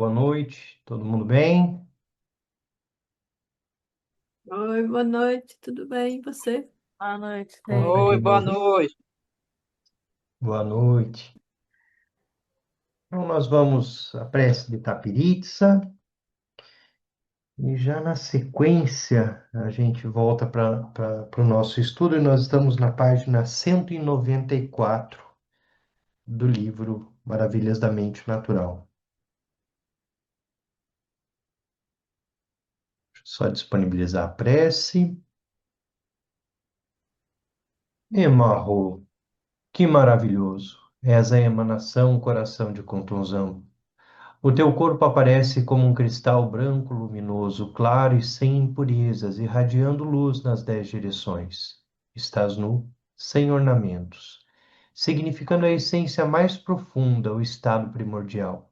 boa noite. Todo mundo bem? Oi, boa noite, tudo bem? E você? Boa noite, Consegue Rei. me Oi, boa ouvir? noite. Boa noite. Então, nós vamos à prece de Tapiritsa e já na sequência a gente volta para o nosso estudo e nós estamos na página 194 do livro Maravilhas da Mente Natural. Deixa eu só disponibilizar a prece. Emarro, que maravilhoso! És a emanação, coração de contusão. O teu corpo aparece como um cristal branco luminoso, claro e sem impurezas, irradiando luz nas 10 direções. Estás nu, sem ornamentos, significando a essência mais profunda, o estado primordial.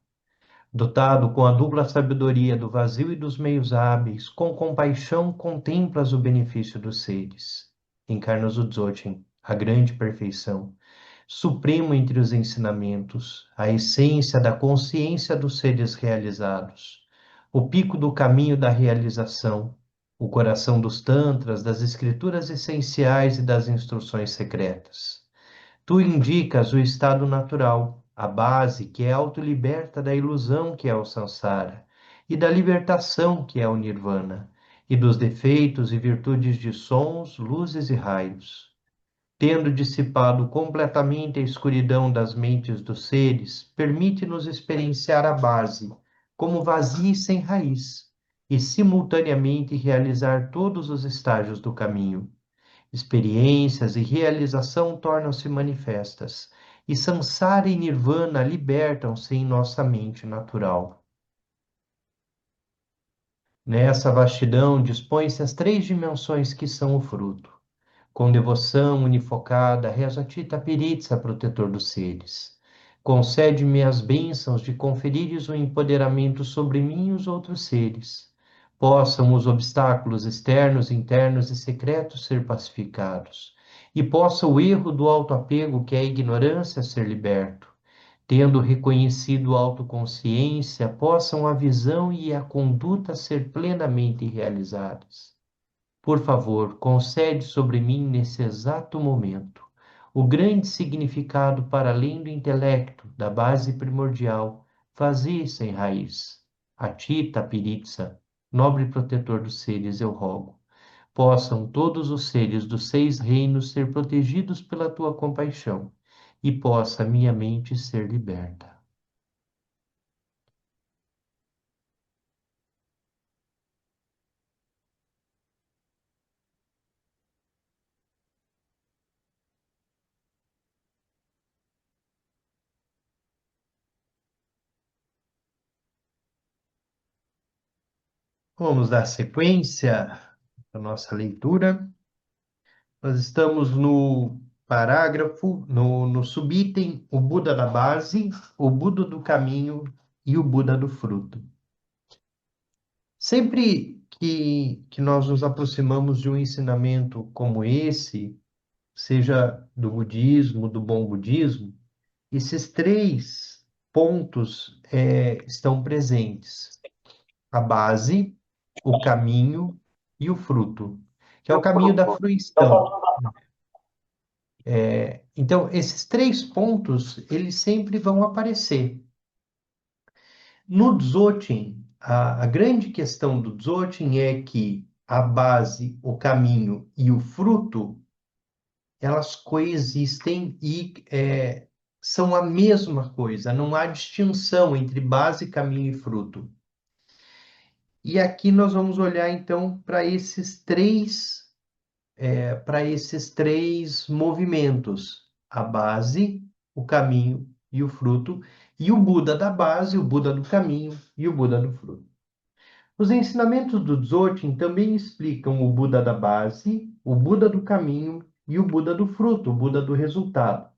Dotado com a dupla sabedoria do vazio e dos meios hábeis, com compaixão contemplas o benefício dos seres. Encarnas o Dzogchen, a grande perfeição supremo entre os ensinamentos, a essência da consciência dos seres realizados, o pico do caminho da realização, o coração dos tantras, das escrituras essenciais e das instruções secretas. Tu indicas o estado natural, a base que é autoliberta da ilusão que é o samsara, e da libertação que é o nirvana, e dos defeitos e virtudes de sons, luzes e raios. Tendo dissipado completamente a escuridão das mentes dos seres, permite-nos experienciar a base, como vazia e sem raiz, e simultaneamente realizar todos os estágios do caminho. Experiências e realização tornam-se manifestas, e samsara e nirvana libertam-se em nossa mente natural. Nessa vastidão dispõem-se as 3 dimensões que são o fruto. Com devoção unifocada, rezo a ti, Tapiritsa, protetor dos seres. Concede-me as bênçãos de conferires o empoderamento sobre mim e os outros seres. Possam os obstáculos externos, internos e secretos ser pacificados. E possa o erro do autoapego, que é a ignorância, ser liberto. Tendo reconhecido a autoconsciência, possam a visão e a conduta ser plenamente realizadas. Por favor, concede sobre mim nesse exato momento o grande significado para além do intelecto, da base primordial, vazia e sem raiz. A ti, Tapiritsa, nobre protetor dos seres, eu rogo. Possam todos os seres dos 6 reinos ser protegidos pela tua compaixão e possa minha mente ser liberta. Vamos dar sequência à nossa leitura. Nós estamos no parágrafo, no subitem, o Buda da base, o Buda do caminho e o Buda do fruto. Sempre que nós nos aproximamos de um ensinamento como esse, seja do budismo, do bom budismo, esses 3 pontos estão presentes. A base, o caminho e o fruto, que é o caminho da fruição. Então, esses 3 pontos, eles sempre vão aparecer. No Dzogchen, a grande questão do Dzogchen é que a base, o caminho e o fruto, elas coexistem e são a mesma coisa, não há distinção entre base, caminho e fruto. E aqui nós vamos olhar, então, para esses três movimentos: a base, o caminho e o fruto, e o Buda da base, o Buda do caminho e o Buda do fruto. Os ensinamentos do Dzogchen também explicam o Buda da base, o Buda do caminho e o Buda do fruto, o Buda do resultado.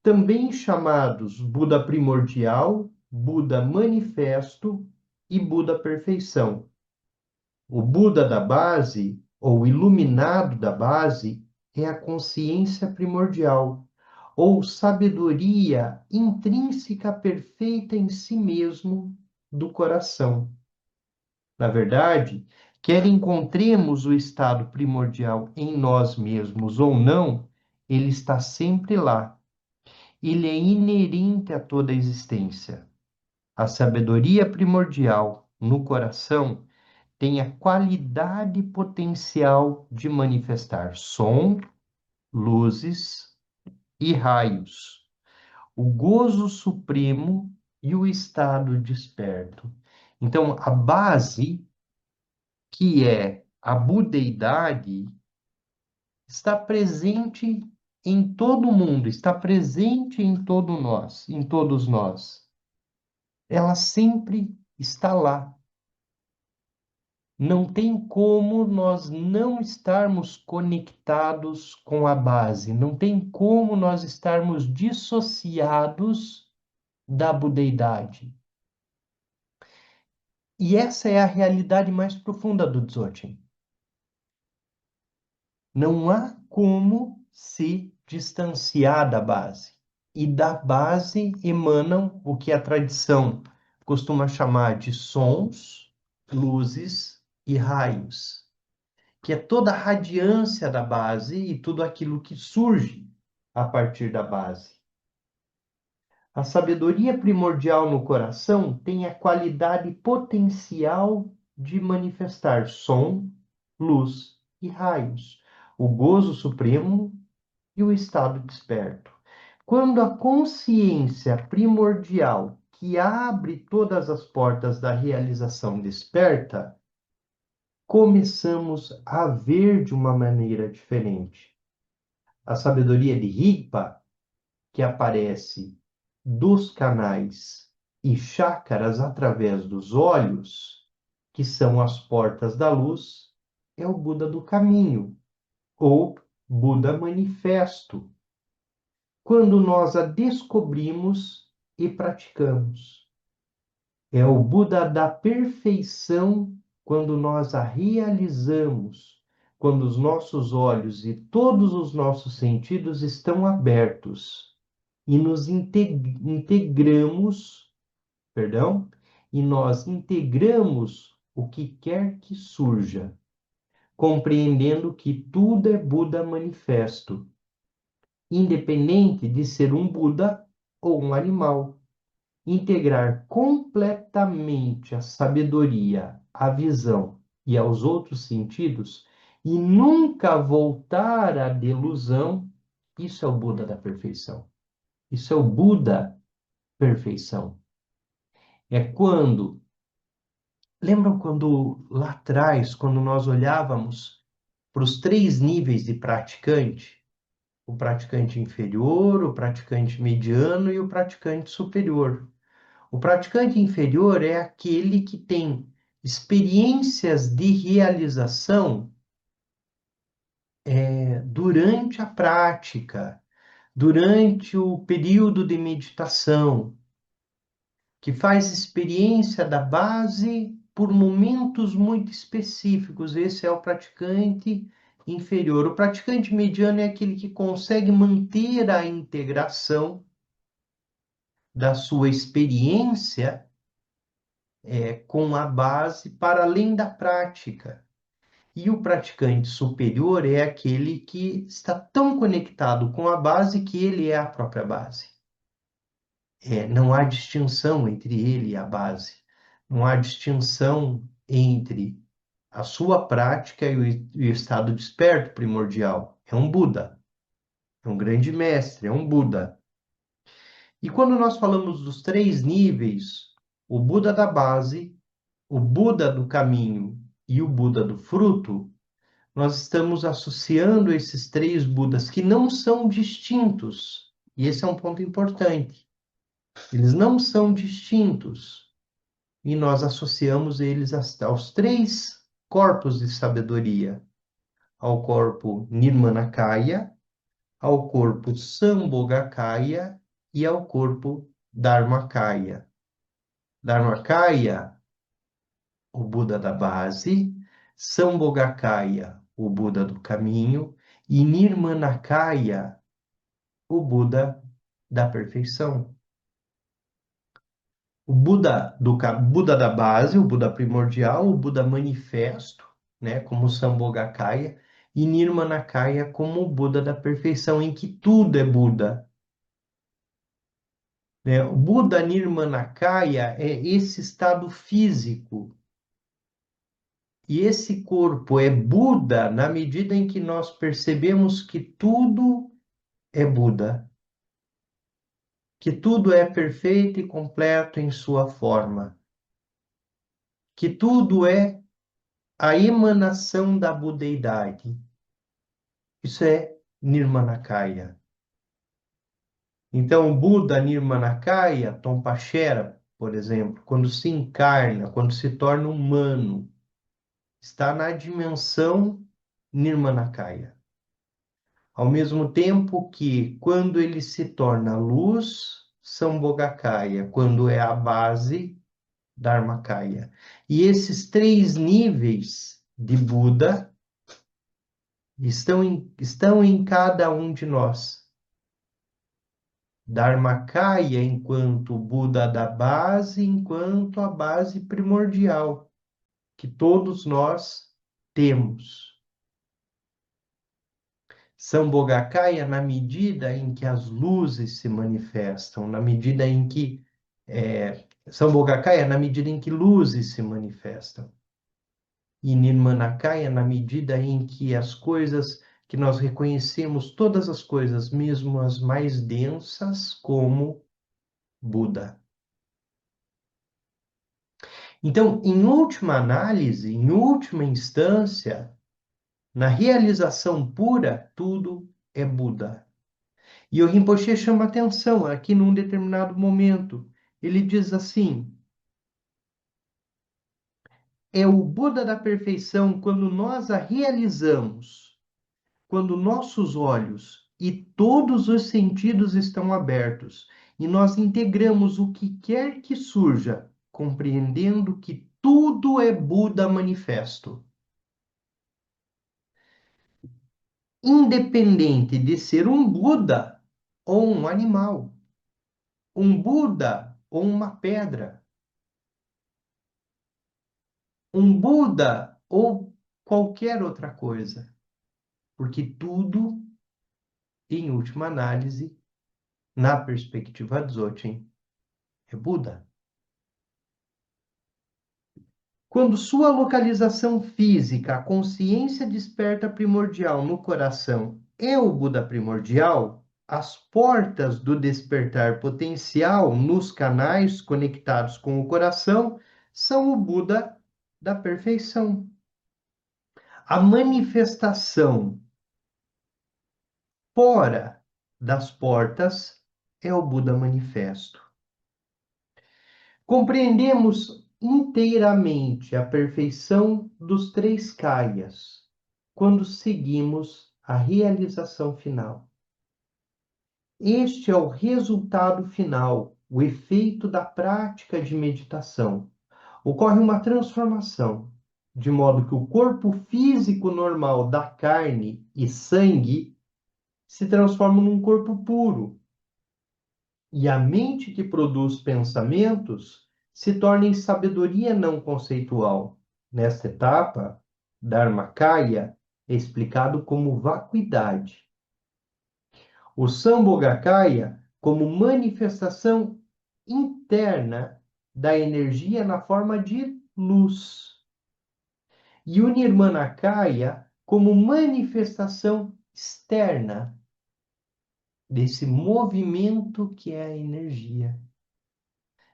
Também chamados Buda primordial, Buda manifesto e Buda perfeição. O Buda da base, ou iluminado da base, é a consciência primordial, ou sabedoria intrínseca perfeita em si mesmo do coração. Na verdade, quer encontremos o estado primordial em nós mesmos ou não, ele está sempre lá. Ele é inerente a toda a existência. A sabedoria primordial no coração tem a qualidade potencial de manifestar som, luzes e raios, o gozo supremo e o estado desperto. Então, a base, que é a budeidade, está presente em todo mundo, está presente em todo nós, em todos nós. Ela sempre está lá. Não tem como nós não estarmos conectados com a base, não tem como nós estarmos dissociados da budeidade. E essa é a realidade mais profunda do Dzogchen. Não há como se distanciar da base. E da base emanam o que a tradição costuma chamar de sons, luzes e raios, que é toda a radiância da base e tudo aquilo que surge a partir da base. A sabedoria primordial no coração tem a qualidade potencial de manifestar som, luz e raios, o gozo supremo e o estado desperto. Quando a consciência primordial que abre todas as portas da realização desperta, começamos a ver de uma maneira diferente. A sabedoria de Rigpa, que aparece dos canais e chácaras através dos olhos, que são as portas da luz, é o Buda do caminho, ou Buda manifesto, quando nós a descobrimos e praticamos. É o Buda da perfeição quando nós a realizamos, quando os nossos olhos e todos os nossos sentidos estão abertos e nos integramos, perdão, e nós integramos o que quer que surja, compreendendo que tudo é Buda manifesto, independente de ser um Buda ou um animal. Integrar completamente a sabedoria, a visão e aos outros sentidos e nunca voltar à delusão, isso é o Buda da perfeição. Isso é o Buda perfeição. É quando, lembram quando lá atrás, quando nós olhávamos para os três níveis de praticante, o praticante inferior, o praticante mediano e o praticante superior. O praticante inferior é aquele que tem experiências de realização durante a prática, durante o período de meditação, que faz experiência da base por momentos muito específicos. Esse é o praticante inferior. O praticante mediano é aquele que consegue manter a integração da sua experiência com a base para além da prática. E o praticante superior é aquele que está tão conectado com a base que ele é a própria base. Não há distinção entre ele e a base. Não há distinção entre a sua prática e o estado desperto primordial. É um Buda, é um grande mestre, é um Buda. E quando nós falamos dos três níveis, o Buda da base, o Buda do caminho e o Buda do fruto, nós estamos associando esses três Budas que não são distintos. E esse é um ponto importante. Eles não são distintos. E nós associamos eles aos três corpos de sabedoria: ao corpo Nirmanakaya, ao corpo Sambhogakaya e ao corpo Dharmakaya. Dharmakaya, o Buda da base, Sambhogakaya, o Buda do caminho, e Nirmanakaya, o Buda da perfeição. O Buda Buda da base, o Buda primordial, o Buda manifesto, né, como Sambhogakaya, e Nirmanakaya como o Buda da perfeição, em que tudo é Buda, né? O Buda Nirmanakaya é esse estado físico. E esse corpo é Buda na medida em que nós percebemos que tudo é Buda, que tudo é perfeito e completo em sua forma, que tudo é a emanação da budeidade. Isso é Nirmanakaya. Então, o Buda Nirmanakaya, Tompachera, por exemplo, quando se encarna, quando se torna humano, está na dimensão Nirmanakaya. Ao mesmo tempo que, quando ele se torna luz, Sambhogakaya, quando é a base, Dharmakaya. E esses três níveis de Buda estão em cada um de nós. Dharmakaya enquanto Buda da base, enquanto a base primordial que todos nós temos. Sambhogakaya na medida em que as luzes se manifestam, na medida em que Sambhogakaya na medida em que luzes se manifestam. E Nirmanakaya na medida em que as coisas que nós reconhecemos, todas as coisas, mesmo as mais densas, como Buda. Então, em última análise, em última instância, na realização pura, tudo é Buda. E o Rinpoche chama atenção aqui num determinado momento. Ele diz assim: é o Buda da perfeição quando nós a realizamos, quando nossos olhos e todos os sentidos estão abertos e nós integramos o que quer que surja, compreendendo que tudo é Buda manifesto. Independente de ser um Buda ou um animal, um Buda ou uma pedra, um Buda ou qualquer outra coisa, porque tudo, em última análise, na perspectiva Dzogchen, é Buda. Quando sua localização física, a consciência desperta primordial no coração, é o Buda primordial, as portas do despertar potencial nos canais conectados com o coração são o Buda da perfeição. A manifestação fora das portas é o Buda manifesto. Compreendemos inteiramente a perfeição dos três kayas quando seguimos a realização final. Este é o resultado final, o efeito da prática de meditação. Ocorre uma transformação, de modo que o corpo físico normal da carne e sangue se transforma num corpo puro, e a mente que produz pensamentos se torna em sabedoria não conceitual. Nesta etapa, Dharmakaya é explicado como vacuidade. O Sambhogakaya como manifestação interna da energia na forma de luz. E o Nirmanakaya como manifestação externa desse movimento que é a energia.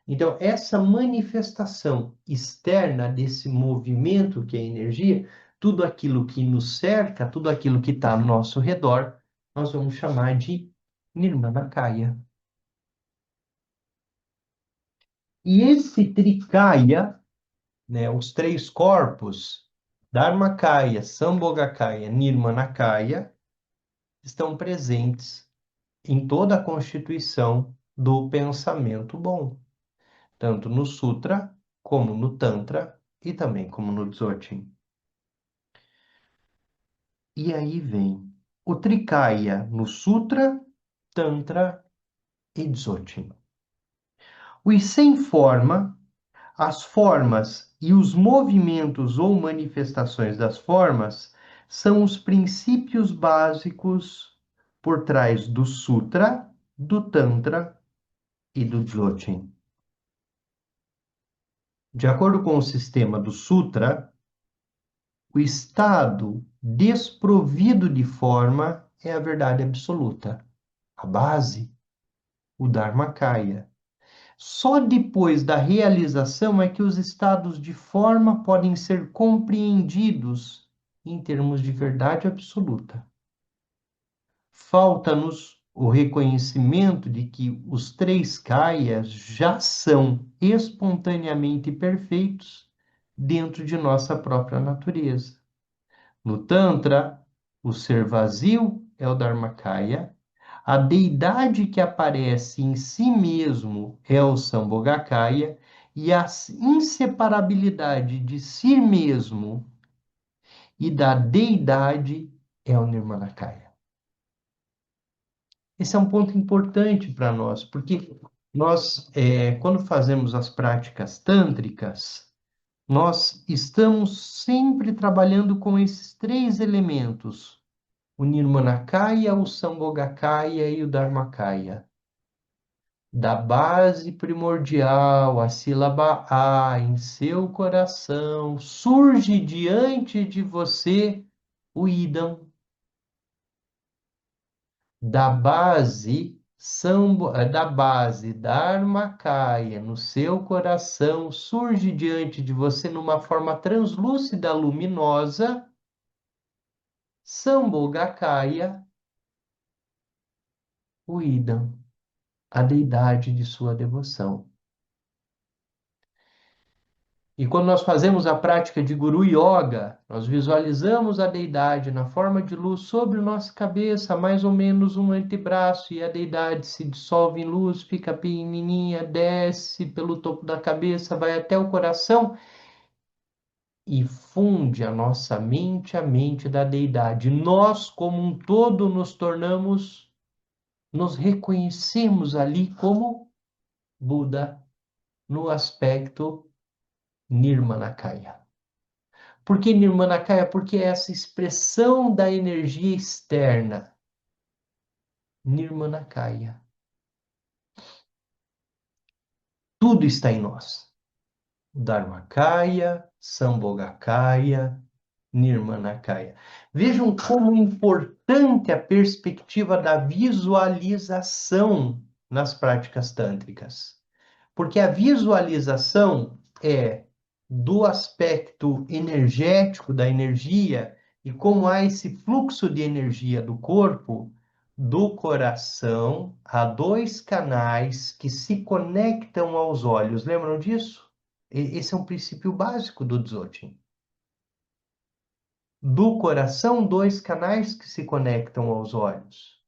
Então, essa manifestação externa desse movimento que é a energia, tudo aquilo que nos cerca, tudo aquilo que está ao nosso redor, nós vamos chamar de Nirmanakaya. E esse Trikaya, né, os três corpos, Dharmakaya, Sambhogakaya, Nirmanakaya, estão presentes em toda a constituição do pensamento bom, tanto no Sutra, como no Tantra e também como no Dzogchen. E aí vem o Trikaya no Sutra Tantra e Dzogchen. Os sem forma, as formas e os movimentos ou manifestações das formas são os princípios básicos por trás do Sutra, do Tantra e do Dzogchen. De acordo com o sistema do Sutra, o estado desprovido de forma é a verdade absoluta. A base, o Dharmakaya. Só depois da realização é que os estados de forma podem ser compreendidos em termos de verdade absoluta. Falta-nos o reconhecimento de que os três kayas já são espontaneamente perfeitos dentro de nossa própria natureza. No Tantra, o ser vazio é o Dharmakaya, a deidade que aparece em si mesmo é o Sambhogakaya e a inseparabilidade de si mesmo e da deidade é o Nirmanakaya. Esse é um ponto importante para nós, porque nós, quando fazemos as práticas tântricas, nós estamos sempre trabalhando com esses três elementos: o Nirmanakaya, o Sambhogakaya e o Dharmakaya. Da base primordial, a sílaba A em seu coração, surge diante de você o Idam. Da base Dharmakaya no seu coração, surge diante de você numa forma translúcida, luminosa, Sambhogakaya, o Idam, a deidade de sua devoção. E quando nós fazemos a prática de Guru Yoga, nós visualizamos a deidade na forma de luz sobre nossa cabeça, mais ou menos um antebraço, e a deidade se dissolve em luz, fica pequenininha, desce pelo topo da cabeça, vai até o coração e funde a nossa mente à mente da deidade. Nós, como um todo, nos reconhecemos ali como Buda, no aspecto Nirmanakaya. Por que Nirmanakaya? Porque é essa expressão da energia externa. Nirmanakaya. Tudo está em nós. Dharmakaya, Sambhogakaya, Nirmanakaya. Vejam como importante a perspectiva da visualização nas práticas tântricas. Porque a visualização é do aspecto energético da energia e como há esse fluxo de energia do corpo, do coração, há dois canais que se conectam aos olhos. Lembram disso? Esse é um princípio básico do Dzogchen. Do coração, dois canais que se conectam aos olhos.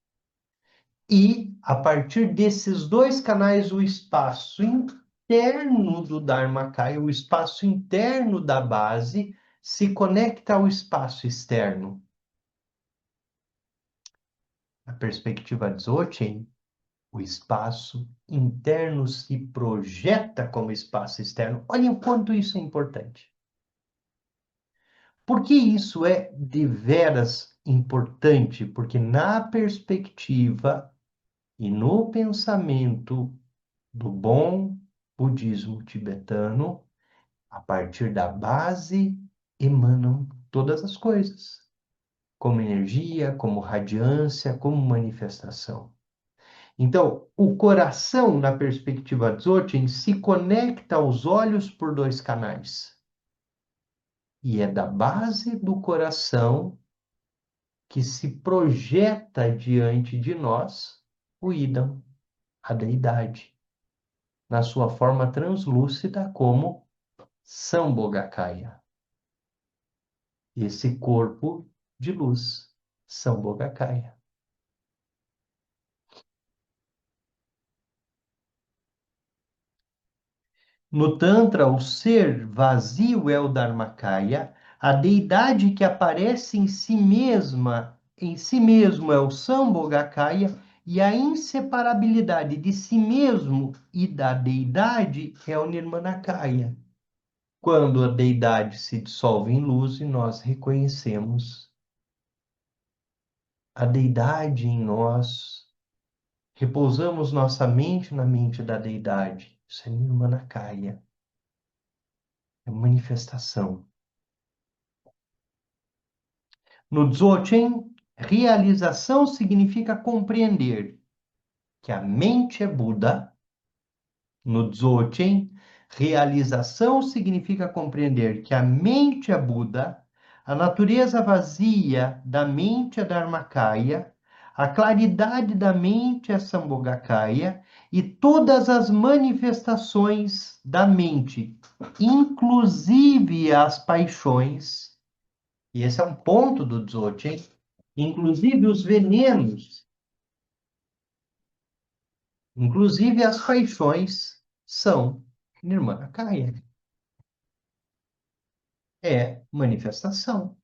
E, a partir desses dois canais, o espaço interno do Dharmakaya, o espaço interno da base, se conecta ao espaço externo. Na perspectiva Dzogchen, o espaço interno se projeta como espaço externo. Olhem o quanto isso é importante. Por que isso é deveras importante? Porque na perspectiva e no pensamento do bom budismo tibetano, a partir da base emanam todas as coisas, como energia, como radiância, como manifestação. Então, o coração, na perspectiva Dzogchen, se conecta aos olhos por dois canais. E é da base do coração que se projeta diante de nós o Idam, a deidade, na sua forma translúcida como Sambhogakaya. Esse corpo de luz, Sambhogakaya. No Tantra, o ser vazio é o Dharmakaya, a deidade que aparece em si mesma, em si mesmo é o Sambhogakaya, E a inseparabilidade de si mesmo e da deidade é o Nirmanakaya. Quando a deidade se dissolve em luz e nós reconhecemos a deidade em nós, repousamos nossa mente na mente da deidade. Isso é Nirmanakaya, é manifestação. No Dzogchen, realização significa compreender que a mente é Buda. No Dzogchen, realização significa compreender que a mente é Buda, a natureza vazia da mente é Dharmakaya, a claridade da mente é Sambhogakaya e todas as manifestações da mente, inclusive as paixões, e esse é um ponto do Dzogchen, inclusive os venenos, inclusive as paixões, são Nirmanakaya. É manifestação.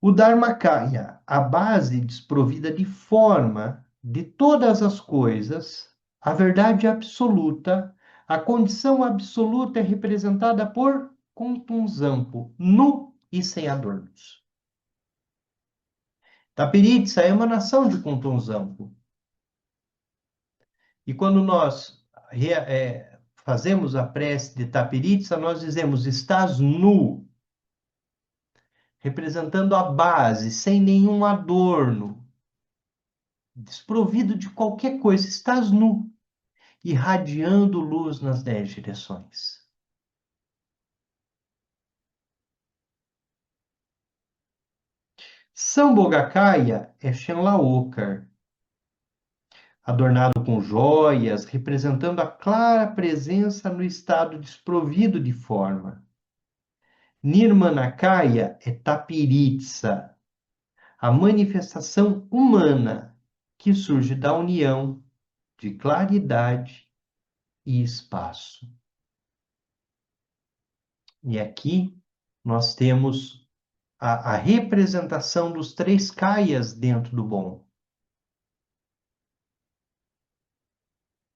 O Dharmakaya, a base desprovida de forma de todas as coisas, a verdade absoluta, a condição absoluta é representada por Kuntunzampo, nu e sem adornos. Tapiritsa é a emanação de Kuntunzampo. E quando nós fazemos a prece de Tapiritsa, nós dizemos, estás nu, representando a base, sem nenhum adorno, desprovido de qualquer coisa, estás nu, irradiando luz nas 10 direções. Sambhogakaya é Shenlaokar, adornado com joias, representando a clara presença no estado desprovido de forma. Nirmanakaya é Tapiritsa, a manifestação humana que surge da união de claridade e espaço. E aqui nós temos a representação dos 3 kayas dentro do bom.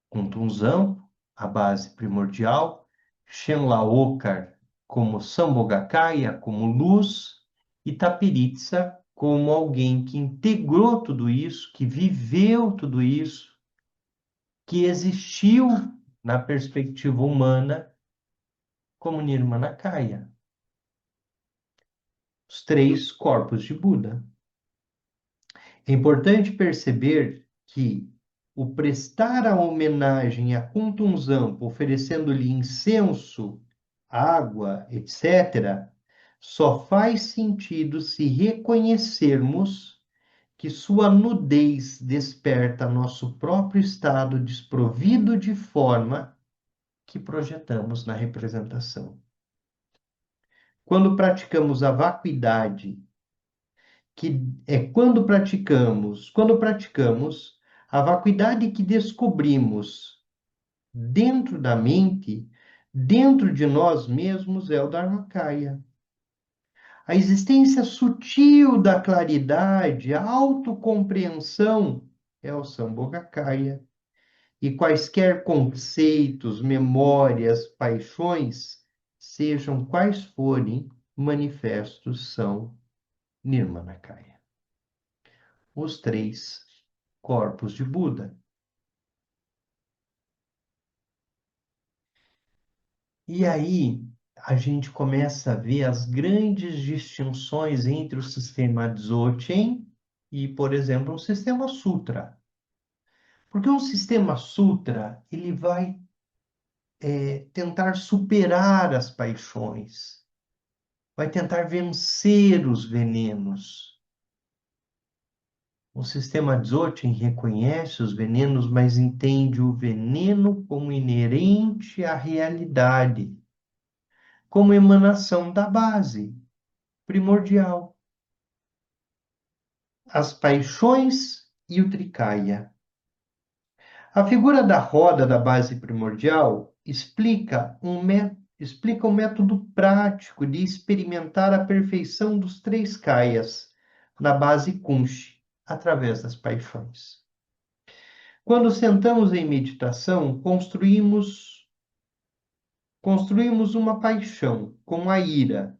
Kuntunzam, a base primordial, Shenlaokar como Sambhogakaya, como luz, e Tapiritsa como alguém que integrou tudo isso, que viveu tudo isso, que existiu na perspectiva humana como Nirmanakaya. Os 3 corpos de Buda. É importante perceber que o prestar a homenagem a Kuntunzampo, oferecendo-lhe incenso, água, etc., só faz sentido se reconhecermos que sua nudez desperta nosso próprio estado desprovido de forma que projetamos na representação. Quando praticamos a vacuidade, que é quando praticamos a vacuidade que descobrimos dentro da mente, dentro de nós mesmos é o Dharmakaya. A existência sutil da claridade, a autocompreensão é o Sambhogakaya. E quaisquer conceitos, memórias, paixões, sejam quais forem, manifestos são Nirmanakaya. Os 3 corpos de Buda. E aí a gente começa a ver as grandes distinções entre o sistema Dzogchen e, por exemplo, o sistema Sutra. Porque um sistema Sutra, ele vai tentar superar as paixões, vai tentar vencer os venenos. O sistema Dzogchen reconhece os venenos, mas entende o veneno como inerente à realidade, como emanação da base primordial. As paixões e o Trikaya. A figura da roda da base primordial explica um método prático de experimentar a perfeição dos 3 kayas na base Kunshi, através das paixões. Quando sentamos em meditação, construímos uma paixão com a ira,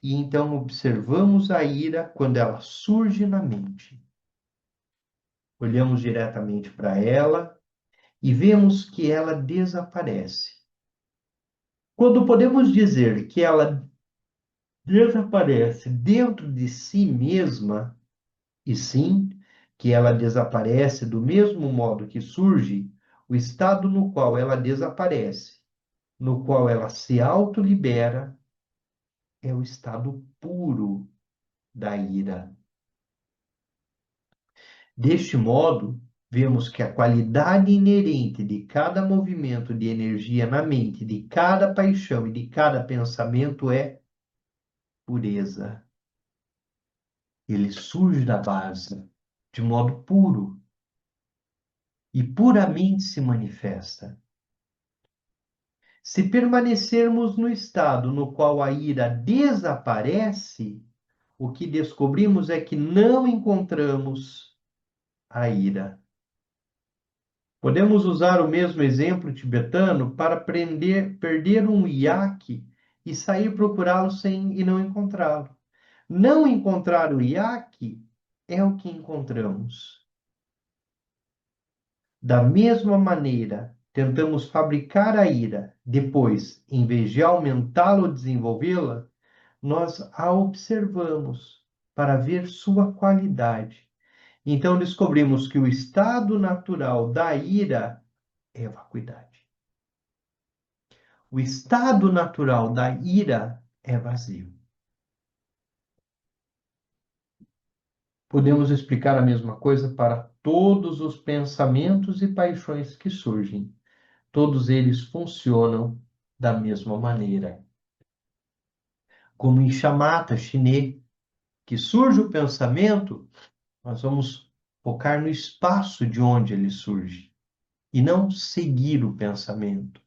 e então observamos a ira quando ela surge na mente. Olhamos diretamente para ela e vemos que ela desaparece. Quando podemos dizer que ela desaparece dentro de si mesma, e sim, que ela desaparece do mesmo modo que surge, o estado no qual ela desaparece, no qual ela se autolibera, é o estado puro da ira. Deste modo, vemos que a qualidade inerente de cada movimento de energia na mente, de cada paixão e de cada pensamento é pureza. Ele surge da base, de modo puro, e puramente se manifesta. Se permanecermos no estado no qual a ira desaparece, o que descobrimos é que não encontramos a ira. Podemos usar o mesmo exemplo tibetano para perder um iaque e sair procurá-lo e não encontrá-lo. Não encontrar o iaque é o que encontramos. Da mesma maneira, tentamos fabricar a ira, depois, em vez de aumentá-la ou desenvolvê-la, nós a observamos para ver sua qualidade. Então descobrimos que o estado natural da ira é vacuidade. O estado natural da ira é vazio. Podemos explicar a mesma coisa para todos os pensamentos e paixões que surgem. Todos eles funcionam da mesma maneira. Como em chamata chinês, que surge o pensamento, nós vamos focar no espaço de onde ele surge e não seguir o pensamento.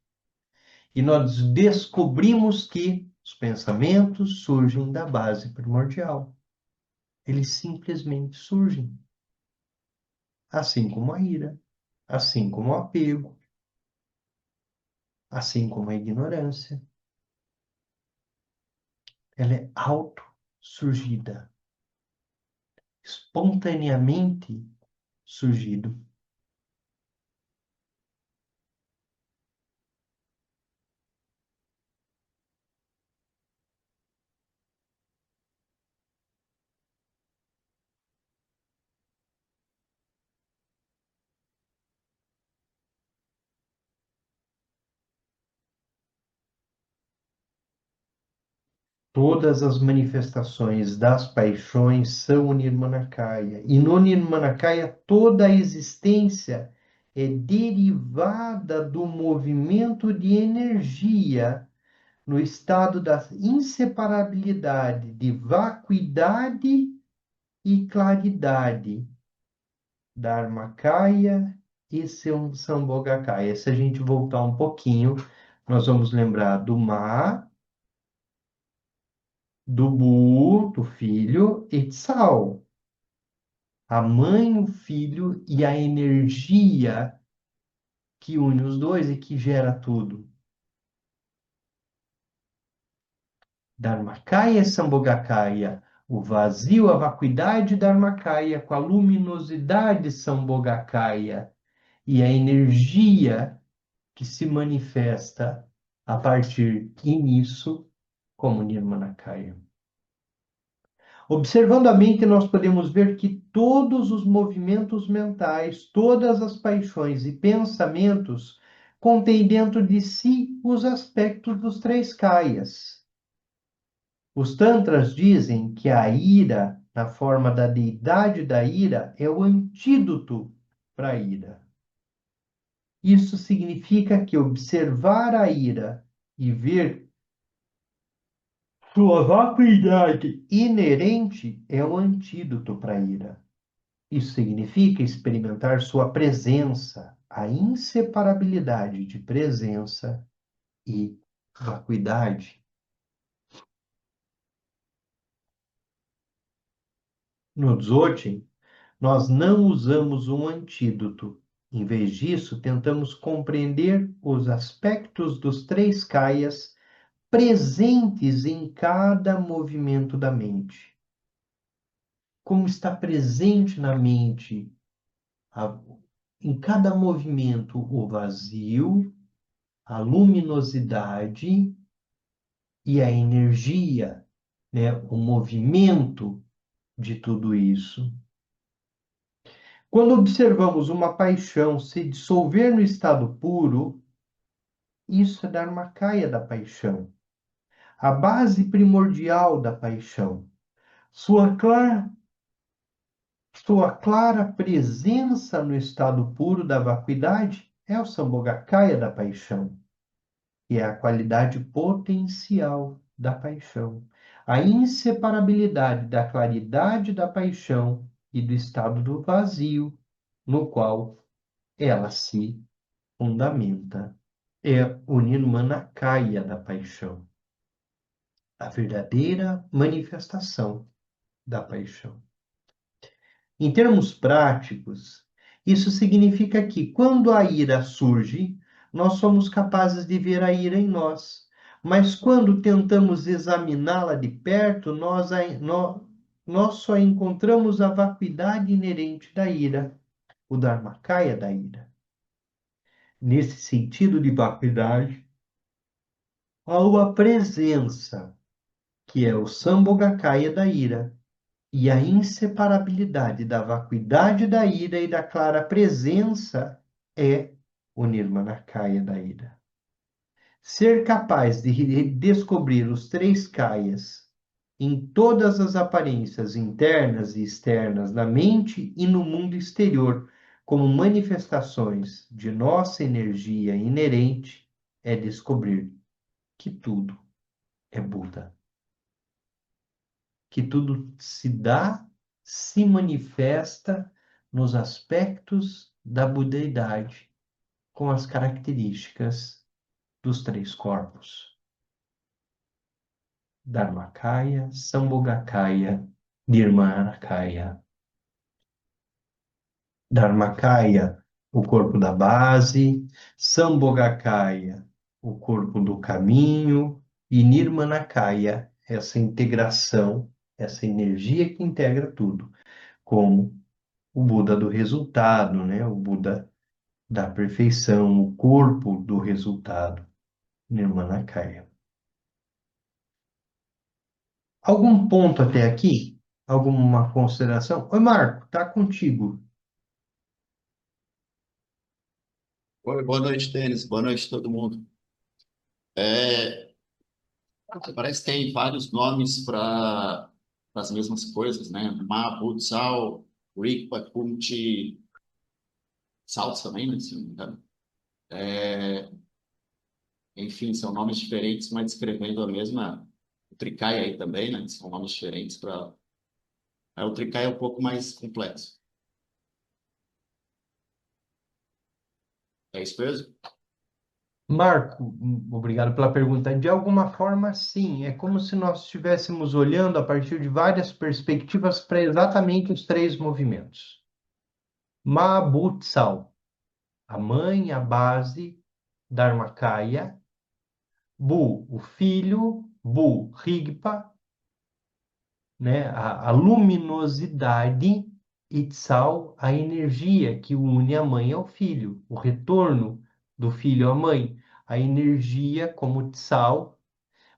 E nós descobrimos que os pensamentos surgem da base primordial. Eles simplesmente surgem. Assim como a ira, assim como o apego, assim como a ignorância. Ela é auto-surgida, espontaneamente surgido. Todas as manifestações das paixões são o Nirmanakaya. E no Nirmanakaya, toda a existência é derivada do movimento de energia no estado da inseparabilidade, de vacuidade e claridade, Dharmakaya e Sambhogakaya. Se a gente voltar um pouquinho, nós vamos lembrar do Ma, do Bu, do filho, e Tsal, a mãe, o filho e a energia que une os dois e que gera tudo. Dharmakaya e Sambhogakaya, o vazio, a vacuidade Dharmakaya com a luminosidade Sambhogakaya e a energia que se manifesta a partir nisso como Nirmanakaya. Observando a mente, nós podemos ver que todos os movimentos mentais, todas as paixões e pensamentos contêm dentro de si os aspectos dos três kayas. Os tantras dizem que a ira, na forma da deidade da ira, é o antídoto para a ira. Isso significa que observar a ira e ver sua vacuidade inerente é o antídoto para a ira. Isso significa experimentar sua presença, a inseparabilidade de presença e vacuidade. No Dzogchen, Nós não usamos um antídoto. Em vez disso, tentamos compreender os aspectos dos três kayas presentes em cada movimento da mente. Como está presente na mente, a- em cada movimento, o vazio, a luminosidade e a energia, né? O movimento de tudo isso. Quando observamos uma paixão se dissolver no estado puro, isso é Dharmakaya da paixão, a base primordial da paixão. Sua clara, sua clara presença no estado puro da vacuidade é o Sambhogakaya da paixão, que é a qualidade potencial da paixão. A inseparabilidade da claridade da paixão e do estado do vazio, no qual ela se fundamenta. É o Nirmanakaya da paixão, a verdadeira manifestação da paixão. Em termos práticos, isso significa que quando a ira surge, nós somos capazes de ver a ira em nós. Mas quando tentamos examiná-la de perto, nós só encontramos a vacuidade inerente da ira, o Dharmakaya da ira. Nesse sentido de vacuidade, há uma presença, que é o Sambhogakaya da ira, e a inseparabilidade da vacuidade da ira e da clara presença é o Nirmanakaya da ira. Ser capaz de descobrir os três kayas em todas as aparências internas e externas na mente e no mundo exterior, como manifestações de nossa energia inerente, é descobrir que tudo é Buda, que tudo se dá, se manifesta nos aspectos da budeidade, com as características dos três corpos: Dharmakaya, Sambhogakaya, Nirmanakaya. Dharmakaya, o corpo da base; Sambhogakaya, o corpo do caminho; e Nirmanakaya, essa integração, essa energia que integra tudo, como o Buda do resultado, né? O Buda da perfeição, o corpo do resultado, Nirmanakaya. Algum ponto até aqui? Alguma consideração? Oi, Marco, tá contigo. Oi, boa noite, Denis. Boa noite, todo mundo. É, parece que tem vários nomes para as mesmas coisas, né? Mabutsal, Rigpa, Kumti, Saltos também, né? Se não me engano. É, enfim, são nomes diferentes, mas descrevendo a mesma. O Tricai aí também, né? São nomes diferentes para. O Tricai é um pouco mais complexo. É isso mesmo? Marco, obrigado pela pergunta. De alguma forma, sim. É como se nós estivéssemos olhando a partir de várias perspectivas para exatamente os três movimentos. Mabutsal, a mãe, a base, Dharmakaya. Bu, o filho. Bu, Rigpa, né? A luminosidade. E Tsal, a energia que une a mãe ao filho. O retorno do filho à mãe. A energia como Tsal.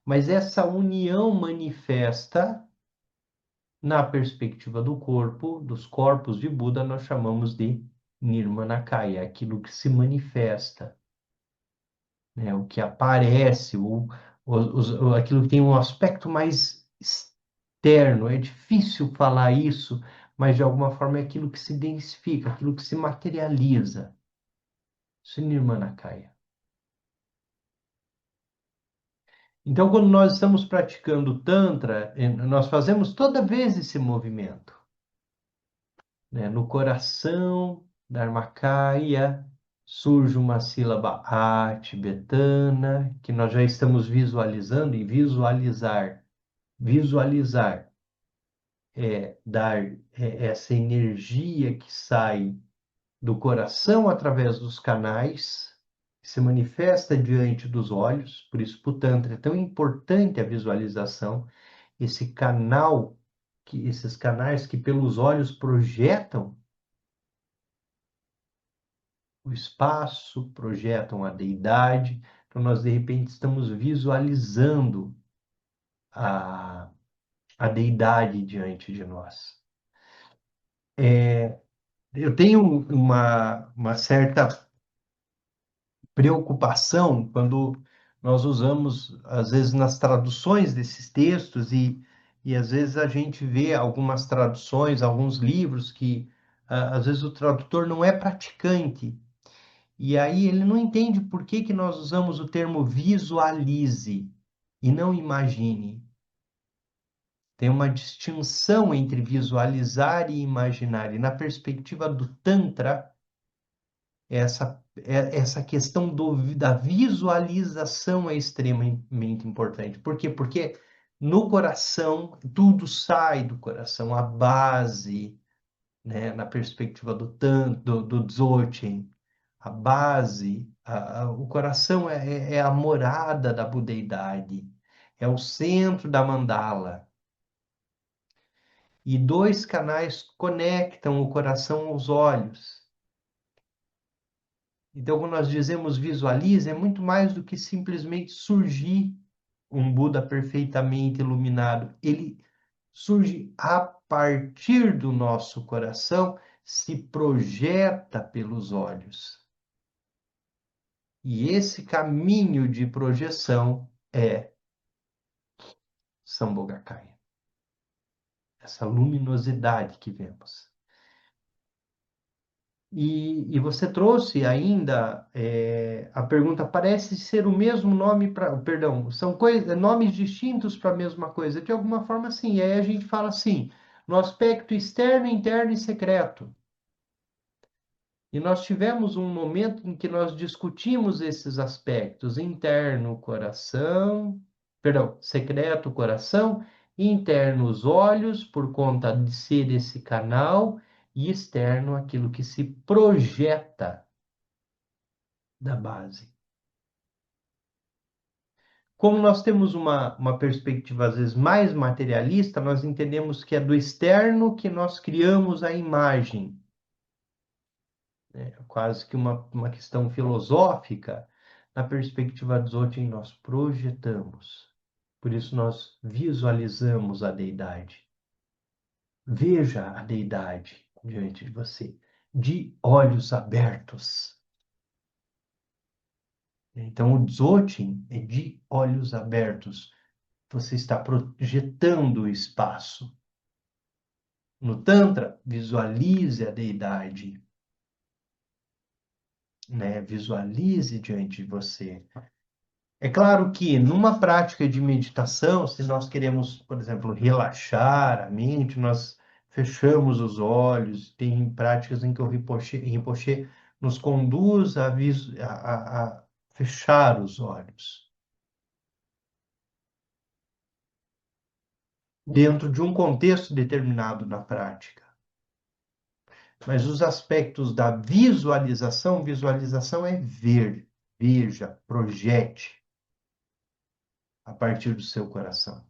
Mas essa união manifesta na perspectiva do corpo, dos corpos de Buda, nós chamamos de Nirmanakaya, aquilo que se manifesta, né? O que aparece, aquilo que tem um aspecto mais externo. É difícil falar isso, mas de alguma forma é aquilo que se densifica, aquilo que se materializa. Isso é Nirmanakaya. Então, quando nós estamos praticando Tantra, nós fazemos toda vez esse movimento, né? No coração, Dharmakaya, surge uma sílaba A tibetana, que nós já estamos visualizando, e visualizar. Visualizar dar essa energia que sai do coração através dos canais, que se manifesta diante dos olhos. Por isso, para o Tantra é tão importante a visualização, esse canal, esses canais que pelos olhos projetam o espaço, projetam a deidade. Então, nós, de repente, estamos visualizando a, a deidade diante de nós. Eu tenho uma certa preocupação quando nós usamos, às vezes, nas traduções desses textos, e às vezes a gente vê algumas traduções, alguns livros que, às vezes, o tradutor não é praticante. E aí ele não entende por que que nós usamos o termo visualize e não imagine. Tem uma distinção entre visualizar e imaginar. E na perspectiva do Tantra, essa questão da visualização é extremamente importante. Por quê? Porque no coração, tudo sai do coração, a base, né, na perspectiva do Tantra, do Dzogchen, a base, o coração é a morada da budeidade, é o centro da mandala. E dois canais conectam o coração aos olhos. Então, quando nós dizemos visualize, é muito mais do que simplesmente surgir um Buda perfeitamente iluminado. Ele surge a partir do nosso coração, se projeta pelos olhos. E esse caminho de projeção é Sambhogakaya, essa luminosidade que vemos. E você trouxe ainda a pergunta, parece ser o mesmo nome para, perdão, são nomes distintos para a mesma coisa. De alguma forma, sim. E aí a gente fala assim, no aspecto externo, interno e secreto. E nós tivemos um momento em que nós discutimos esses aspectos, interno, coração, perdão, secreto, coração, interno, os olhos, por conta de ser esse canal, e externo, aquilo que se projeta da base. Como nós temos uma perspectiva, às vezes, mais materialista, nós entendemos que é do externo que nós criamos a imagem. É quase que uma questão filosófica. Na perspectiva de Dzogchen, nós projetamos. Por isso, nós visualizamos a deidade. Veja a deidade diante de você, de olhos abertos. Então, o Dzogchen é de olhos abertos. Você está projetando o espaço. No Tantra, visualize a deidade, né? Visualize diante de você. É claro que numa prática de meditação, se nós queremos, por exemplo, relaxar a mente, nós fechamos os olhos. Tem práticas em que o Rinpoche nos conduz a fechar os olhos, dentro de um contexto determinado na prática. Mas os aspectos da visualização, visualização é ver, veja, projete a partir do seu coração.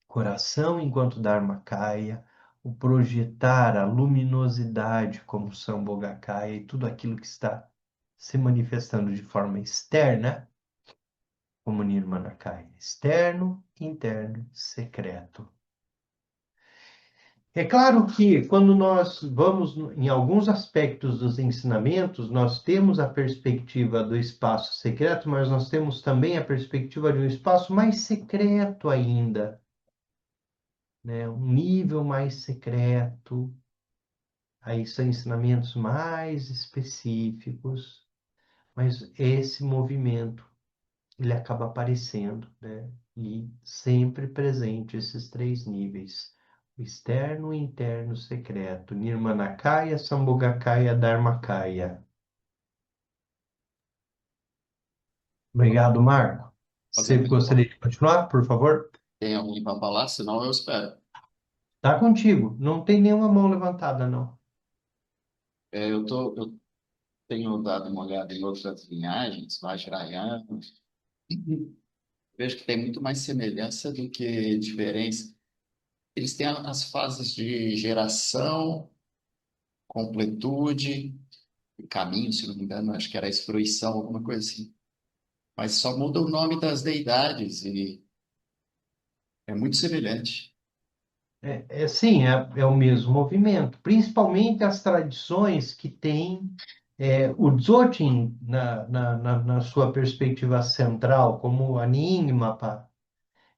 Coração enquanto Dharmakaya, o projetar a luminosidade como Sambhogakaya e tudo aquilo que está se manifestando de forma externa como Nirmanakaya. Externo, interno, secreto. É claro que quando nós vamos em alguns aspectos dos ensinamentos, nós temos a perspectiva do espaço secreto, mas nós temos também a perspectiva de um espaço mais secreto ainda, né? Um nível mais secreto. Aí são ensinamentos mais específicos, mas esse movimento ele acaba aparecendo, né? E sempre presente esses três níveis: o externo, o interno, o secreto. Nirmanakaya, Sambhogakaya, Dharmakaya. Obrigado, Marco. Você Fazendo. gostaria de continuar, por favor? Tem alguém para falar? Senão eu espero. Tá contigo. Não tem nenhuma mão levantada, não. Eu tenho dado uma olhada em outras linhagens, vajrayanas, e vejo que tem muito mais semelhança do que diferença. Eles têm as fases de geração, completude, caminho, se não me engano, acho que era a fruição, alguma coisa assim. Mas só muda o nome das deidades e é muito semelhante. Sim, é o mesmo movimento. Principalmente as tradições que têm o Dzogchen na sua perspectiva central, como a Nyingma.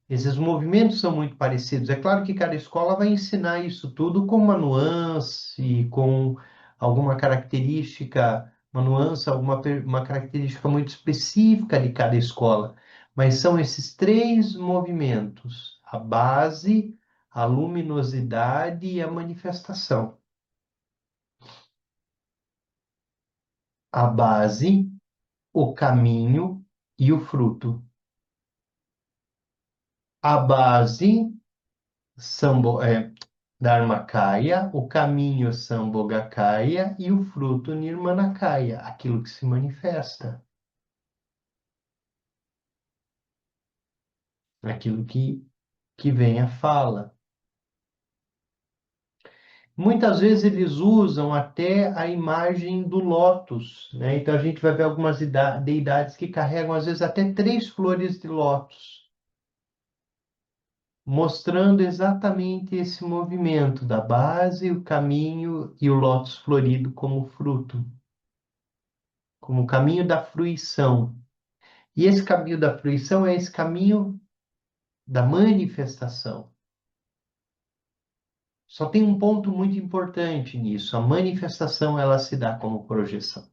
Esses movimentos são muito parecidos. É claro que cada escola vai ensinar isso tudo com uma nuance, com alguma característica, uma nuance, uma característica muito específica de cada escola. Mas são esses três movimentos: a base, a luminosidade e a manifestação. A base, o caminho e o fruto. A base Dharmakaya, o caminho Sambhogakaya e o fruto Nirmanakaya, aquilo que se manifesta, aquilo que vem à fala. Muitas vezes eles usam até a imagem do lótus, né? Então a gente vai ver algumas deidades que carregam às vezes até 3 flores de lótus, mostrando exatamente esse movimento da base, o caminho e o lótus florido como fruto, como o caminho da fruição. E esse caminho da fruição é esse caminho da manifestação. Só tem um ponto muito importante nisso: a manifestação ela se dá como projeção,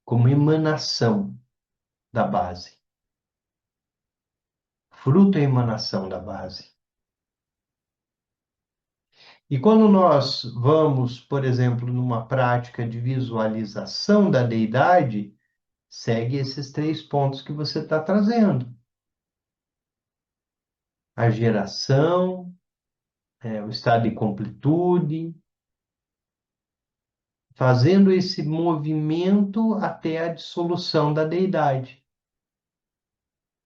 como emanação da base. Fruto é emanação da base. E quando nós vamos, por exemplo, numa prática de visualização da deidade, segue esses 3 pontos que você está trazendo: a geração, o estado de completude, fazendo esse movimento até a dissolução da deidade,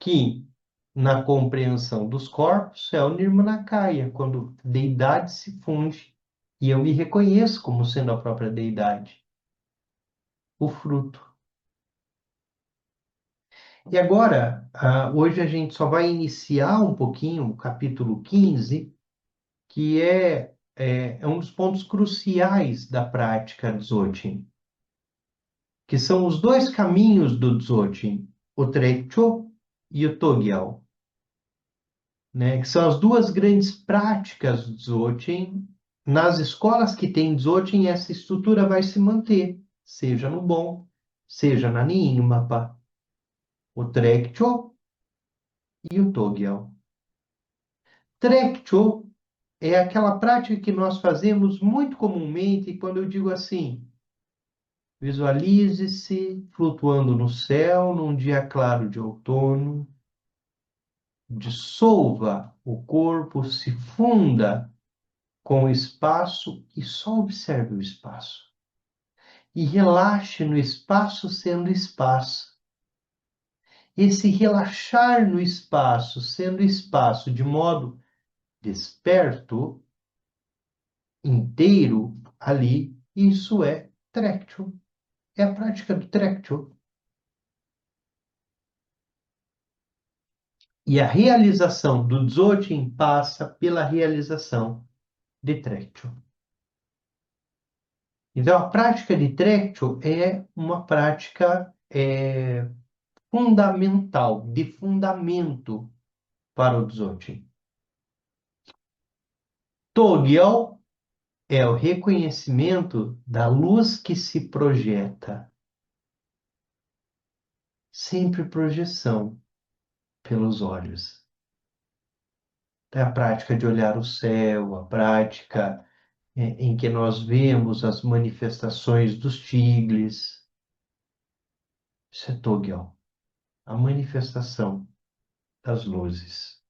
que, na compreensão dos corpos, é o Nirmanakaya, quando a deidade se funde e eu me reconheço como sendo a própria deidade, o fruto. E agora, hoje a gente só vai iniciar um pouquinho o capítulo 15, que é um dos pontos cruciais da prática Dzogchen, que são os 2 caminhos do Dzogchen, o Trekchö e o Togyal, né? Que são as 2 grandes práticas do Dzogchen. Nas escolas que tem Dzogchen, essa estrutura vai se manter, seja no Bon, seja na Nyingma, o Trekchö e o Togyal. Trekchö é aquela prática que nós fazemos muito comumente quando eu digo assim: visualize-se flutuando no céu num dia claro de outono, dissolva o corpo, se funda com o espaço e só observe o espaço. E relaxe no espaço sendo espaço. Esse relaxar no espaço sendo espaço de modo desperto, inteiro, ali, isso é Trekchö. É a prática do Trekchö. E a realização do Dzogchen passa pela realização de Trekchö. Então, a prática de Trekchö é uma prática fundamental, de fundamento para o Dzogchen. Togyal é o reconhecimento da luz que se projeta. Sempre projeção pelos olhos. É a prática de olhar o céu, a prática em que nós vemos as manifestações dos tigres. Isso é Togyal, a manifestação das luzes.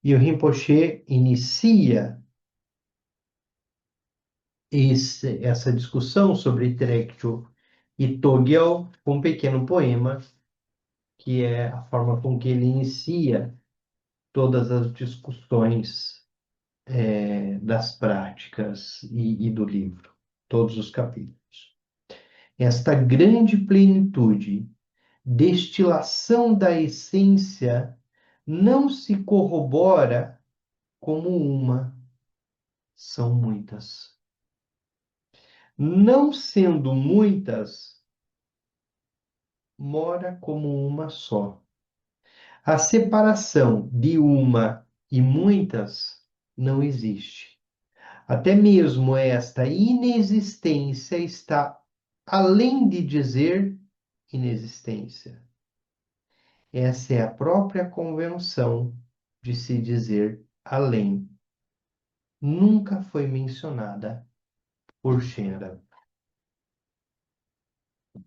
E o Rinpoche inicia essa discussão sobre Trekchö e Togyal com um pequeno poema, que é a forma com que ele inicia todas as discussões das práticas e do livro, todos os capítulos. Esta grande plenitude, destilação da essência, não se corrobora como uma, são muitas. Não sendo muitas, mora como uma só. A separação de uma e muitas não existe. Até mesmo esta inexistência está além de dizer inexistência. Essa é a própria convenção de se dizer além. Nunca foi mencionada por Shenra.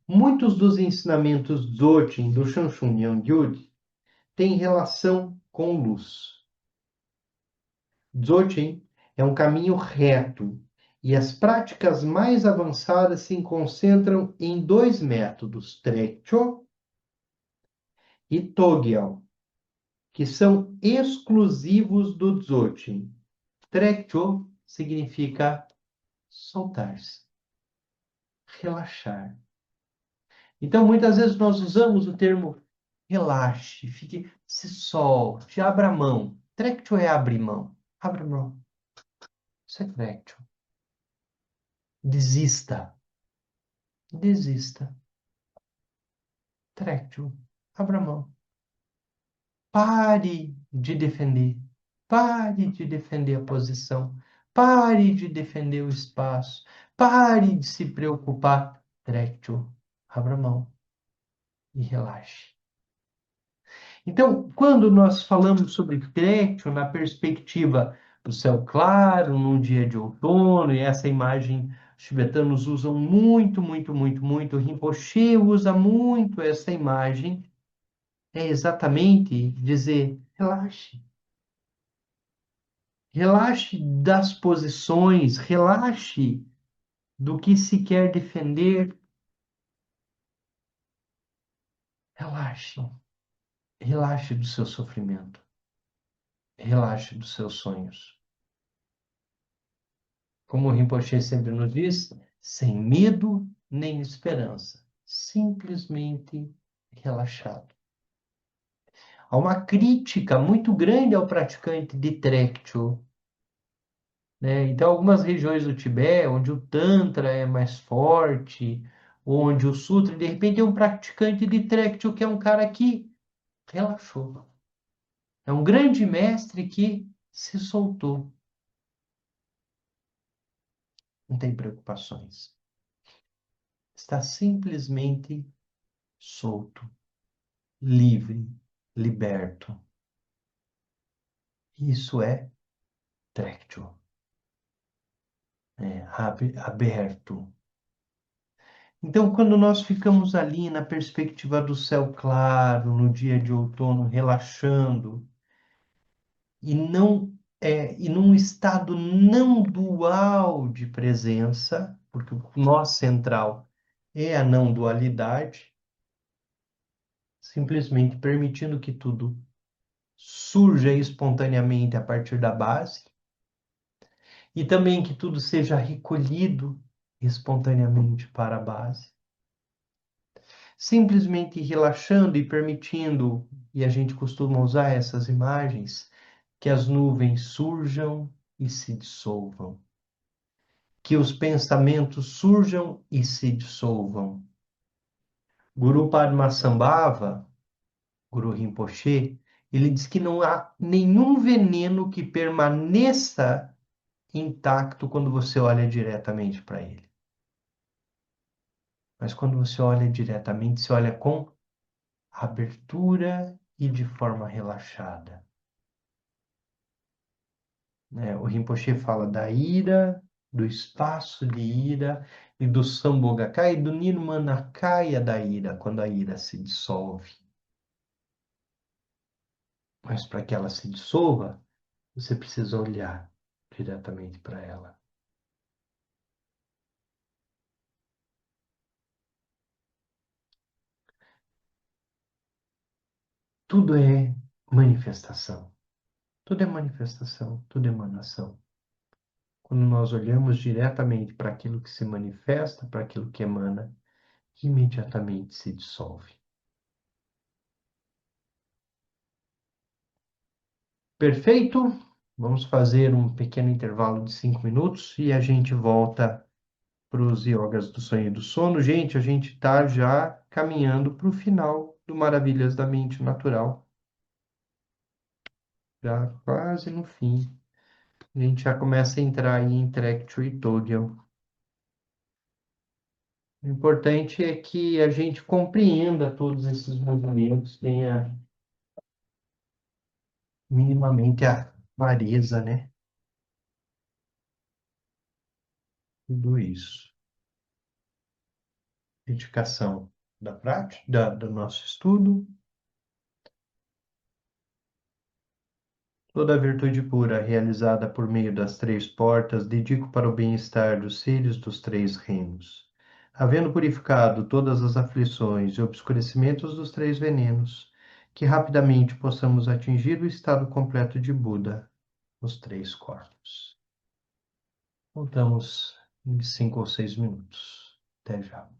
Muitos dos ensinamentos Dzogchen do Shanshun Yangyud têm relação com luz. Dzogchen é um caminho reto e as práticas mais avançadas se concentram em dois métodos, Trekchö e Togyal, que são exclusivos do Dzogchen. Trekchö significa soltar-se, relaxar. Então, muitas vezes nós usamos o termo relaxe, fique, se solte, abra a mão. Trekchö é abrir mão. Abra a mão. Isso é Trekchö. Desista. Desista. Trekchö. Abra a mão. Pare de defender. Pare de defender a posição. Pare de defender o espaço. Pare de se preocupar. Trekchö. Abra a mão e relaxe. Então, quando nós falamos sobre Trekchö na perspectiva do céu claro, num dia de outono, e essa imagem os tibetanos usam muito, muito, muito, muito, o Rinpoche usa muito essa imagem, é exatamente dizer, relaxe. Relaxe das posições, relaxe do que se quer defender. Relaxe. Relaxe do seu sofrimento. Relaxe dos seus sonhos. Como o Rinpoche sempre nos diz, sem medo nem esperança, simplesmente relaxado. Há uma crítica muito grande ao praticante de Trekchö, né? Então, algumas regiões do Tibete, onde o Tantra é mais forte, onde o Sutra, de repente, é um praticante de Trekchö, que é um cara que relaxou. É um grande mestre que se soltou. Não tem preocupações. Está simplesmente solto, livre, liberto. Isso é Trekchö, aberto. Então, quando nós ficamos ali na perspectiva do céu claro, no dia de outono, relaxando, e num estado não dual de presença, porque o nó central é a não dualidade, simplesmente permitindo que tudo surja espontaneamente a partir da base, e também que tudo seja recolhido espontaneamente para a base. Simplesmente relaxando e permitindo, e a gente costuma usar essas imagens, que as nuvens surjam e se dissolvam, que os pensamentos surjam e se dissolvam. Guru Padmasambhava, Guru Rinpoche, ele diz que não há nenhum veneno que permaneça intacto quando você olha diretamente para ele. Mas quando você olha diretamente, você olha com abertura e de forma relaxada. Né? O Rinpoche fala da ira, do espaço de ira, e do Sambhogakaya e do Nirmanakaya da ira, quando a ira se dissolve. Mas para que ela se dissolva, Você precisa olhar diretamente para ela. Tudo é manifestação. Tudo é manifestação, tudo é emanação. Quando nós olhamos diretamente para aquilo que se manifesta, para aquilo que emana, imediatamente se dissolve. Perfeito? Vamos fazer um pequeno intervalo de 5 minutos e a gente volta para os yogas do sonho e do sono. Gente, a gente está já caminhando para o final do Maravilhas da Mente Natural. Já quase no fim. A gente já começa a entrar aí em Trek Togel. O importante é que a gente compreenda todos esses movimentos, tenha minimamente a clareza, né? Tudo isso. Dedicação da prática, do nosso estudo. Toda a virtude pura realizada por meio das três portas, dedico para o bem-estar dos seres dos três reinos. Havendo purificado todas as aflições e obscurecimentos dos três venenos, que rapidamente possamos atingir o estado completo de Buda nos três corpos. Voltamos em 5 ou 6 minutos. Até já.